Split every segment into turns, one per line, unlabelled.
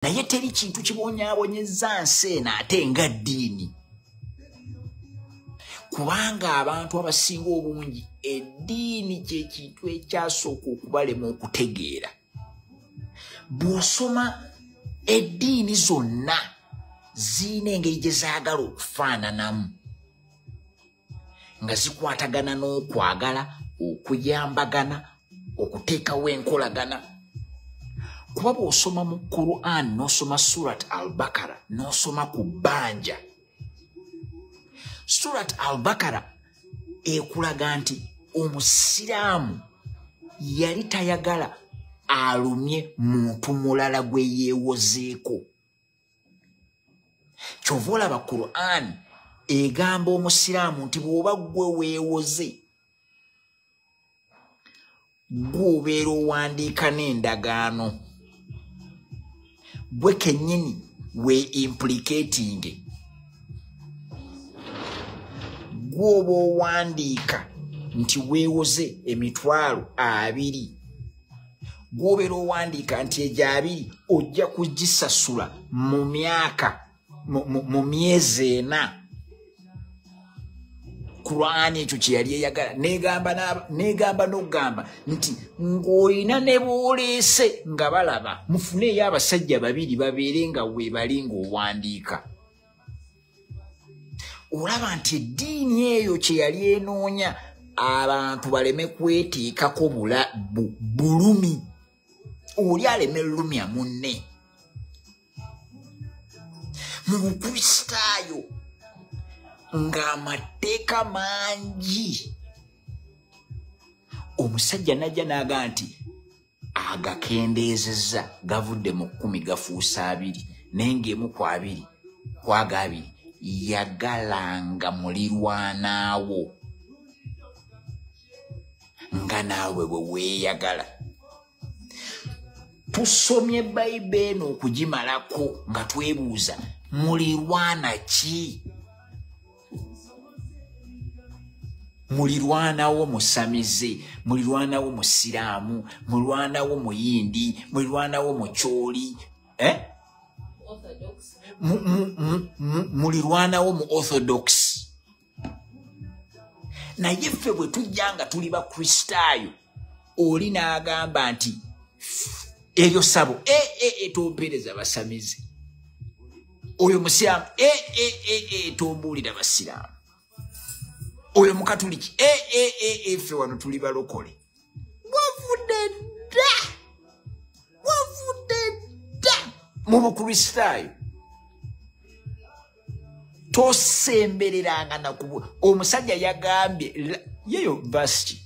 naye teri kintu kibonyaabonyeza nsi eno ate nga ddiini. Kubanga abantu abasinga obungi eddiini kye kintu ekyasooka okubalema okutegeera. Bw'osoma eddiini zonna zirina engeri gye zaagala okufaananamu, nga zikwatagana n'okwagala, okuyambagana, okuteekawo enkolagana. Kuba bw'osoma mu Quran n'osoma Surat al-Bakara n'osoma ku bbanja, Surat al-Bakara ekulaga nti omusiraamu yali tayagala alumye muntu mulala gwe yeewozeeko. Kyova olaba Quran egamba omusiraamu nti bw'oba gwe weewoze, gw'obeera owandiika n'endagaano, gwe kennyini we implicating, gw'oba owandiika nti weewoze emitwalo 2, gw'obeera owandiika nti egyo 2 ojja kugisasula mu myaka mu myezi 4. Quran ekyo kye yali eyagala, n'egamba n'okugamba nti ng'olina ne b'oleese nga balaba, mufuneeyo abasajja 2 babeere nga weebali ng'owandiika. Olaba nti eddiini eyo kye yali enoonya abantu baleme kweteekako bulumi, oli aleme lumya munne. Mu Bukristaayo ng'amateeka mangi, omusajja najja n'aga nti agakendeezezza gavudde mu 10 gafuusa 2, naye ng'emu ku 2 kwaga 2 yagalanga mulirwanaawo nga naawe bwe weeyagala. Tusomye Bayibuli eno okugimalako nga twebuuza mulirwana ki? Mulirwanawo musamize, mulirwanawo musiraamu, mulirwanawo muyindi, mulirwanawo mukyoli, mulirwanawo mu orthodox. Naye ffe bwe tujja nga tuli Bakristaayo, oli n'agamba nti eryo ssabo tompeereza basamize, oyo musiraamu tombuulira basiraamu, oyo mukatuliki ffe wano tuli balokole. Wavudde dda mu Bukristaayo. Tosembereranga nakubu. Omusajja yagambye yeyo verse,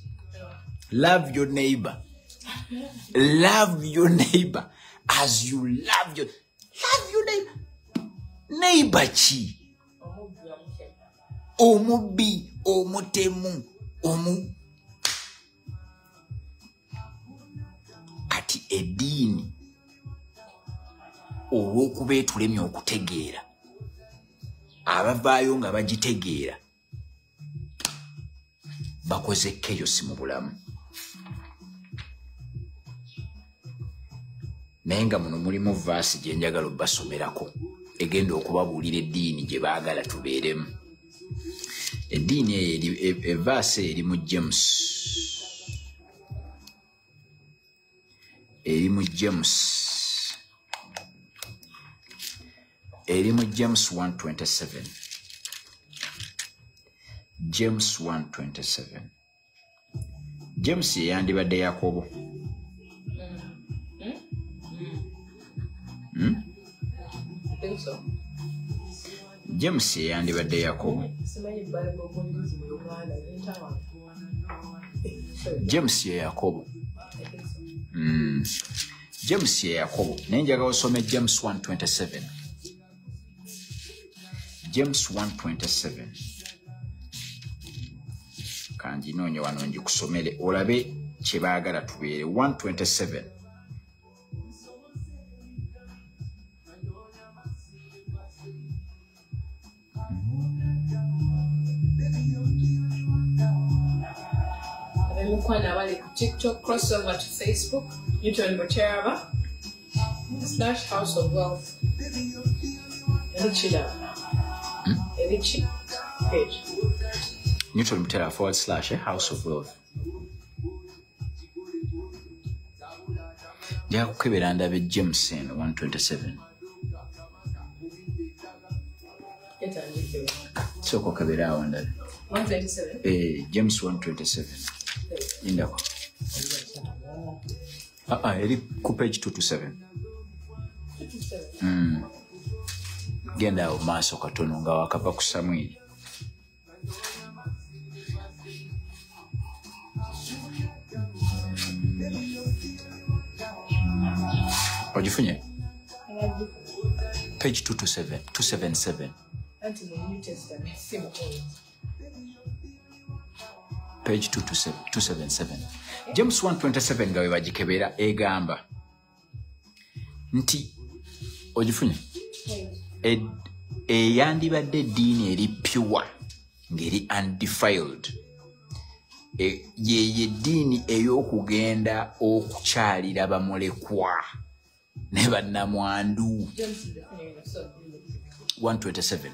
love your neighbor. Love your neighbor as you love your neighbor. Neighbor chi? Omubbi, omutemu, kati eddiini olw'okuba etulemye okutegeera, abavaayo nga bagitegeera bakoze chaos mu bulamu. Naye nga muno mulimu vaasi gye njagala obbasomerako egenda okubabuulira eddiini gye baagala tubeeremu. Eddiini eyo evaasi eri mu James, eri mu James 1:27. James 1:27. James ye yandibadde Yakobo.
I think so.
James ye yandibadde Yakobo. James ye Yakobo. James ye Yakobo. Naye njagala osome James 1:27. James 1:27. Kanji noonye wano njikusomere olabe kye baagala tubeere. 1:27.
Mukwana abali ku TikTok, crossover to Facebook, YouTube Bocheraba. / House of Wealth. Erichida. Erichi page.
Newton Mutera / House of Wealth. Ja kukebera ndabe James 127. So kukebera awo ndabe.
127.
James 127. Indako. Eri ku page 227.
227.
Genda awo maaso katono nga wakava ku Samwiri. Ojifunye? Page 227. 277.
Until the New Testament. Same point.
Page 277. James 127 nga webagikebera egamba nti ojifunye eyandibadde eddiini eri pure ngeri undefiled ye eddiini ey'okugenda okukyalira bamulekwa ne bannamwandu. 127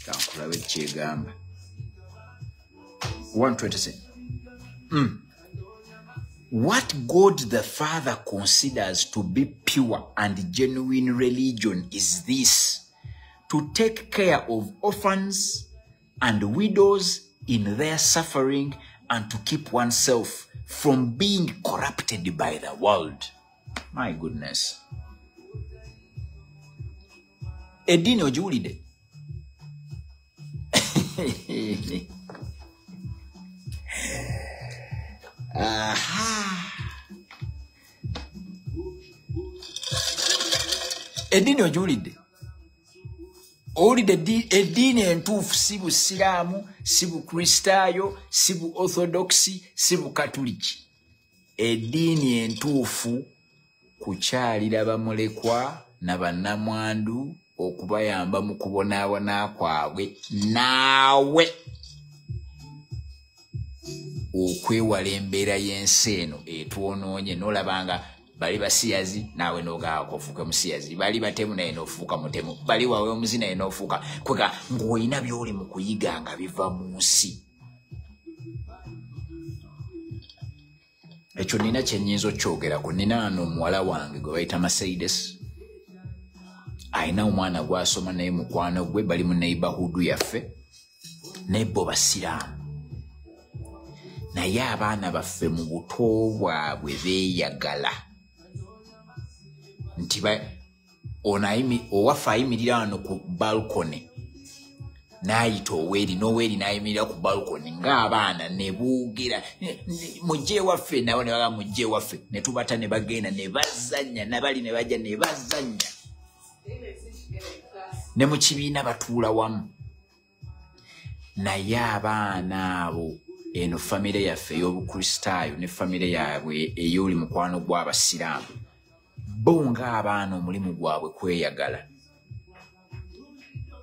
kankulabe kyegamba 127. What God the Father considers to be pure and genuine religion is this: to take care of orphans and widows in their suffering and to keep oneself from being corrupted by the world. My goodness. Edini ojiwulide. Aha. Edini ojiwulide. Owulidde eddiini entuufu si Busiraamu, si Bukristaayo, si bu Orthodoxy, si Bukatuliki. Eddiini entuufu kukyalira bamulekwa na bannamwandu okubayamba mu kubonaabona kwabwe naawe okwewala embeera y'ensi eno etwonoonye n'olabanga bali basiyazi naawe n'ogaako ofuuke musiyazi, bali batemu naye n'ofuuka mutemu, bali waawe omuzi naye n'ofuuka kwega ng'olina by'oli mu kuyiga nga biva mu nsi. Ekyo nina kye nnyinza okyogerako. Nina ano omuwala wange gwe bayita Mercedes, alina omwana gw'asoma naye mukwano gwe bali mu neighborhood yaffe naye bo Basiraamu. Naye abaana baffe mu buto bwabwe beeyagala nti owaffe ayimirira wano ku balkone n'ayita Oweeri, n'Oweeri n'ayimirira ku balkone ng'abaana ne boogera mujje ewaffe, nabo ne baga mujje ewaffe, ne tubata ne bagenda ne bazannya, nabali ne bajja ne bazannya, ne mu kibiina batuula wamu. Naye abaana abo, eno famire yaffe ey'Obukristaayo ne famire yaabwe ey'oli mukwano gw'Abasiraamu, bo ng'abaana omulimu gwabwe kweyagala.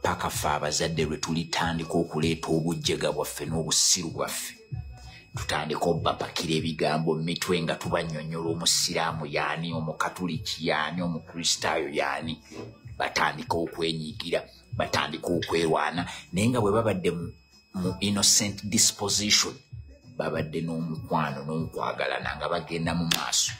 Paka ffe abazadde lwe tulitandika okuleeta obujjega bwaffe n'obusiru bwaffe, tutandika obbapakira ebigambo mu mitwe nga tubannyonnyola Omusiraamu yaani, Omukatuliki yaani, Omukristaayo yaani. Batandika okwenyigira, batandika okwerwana, naye nga bwe babadde mu innocent disposition, babadde n'omukwano n'okwagalana nga bagenda mu maaso.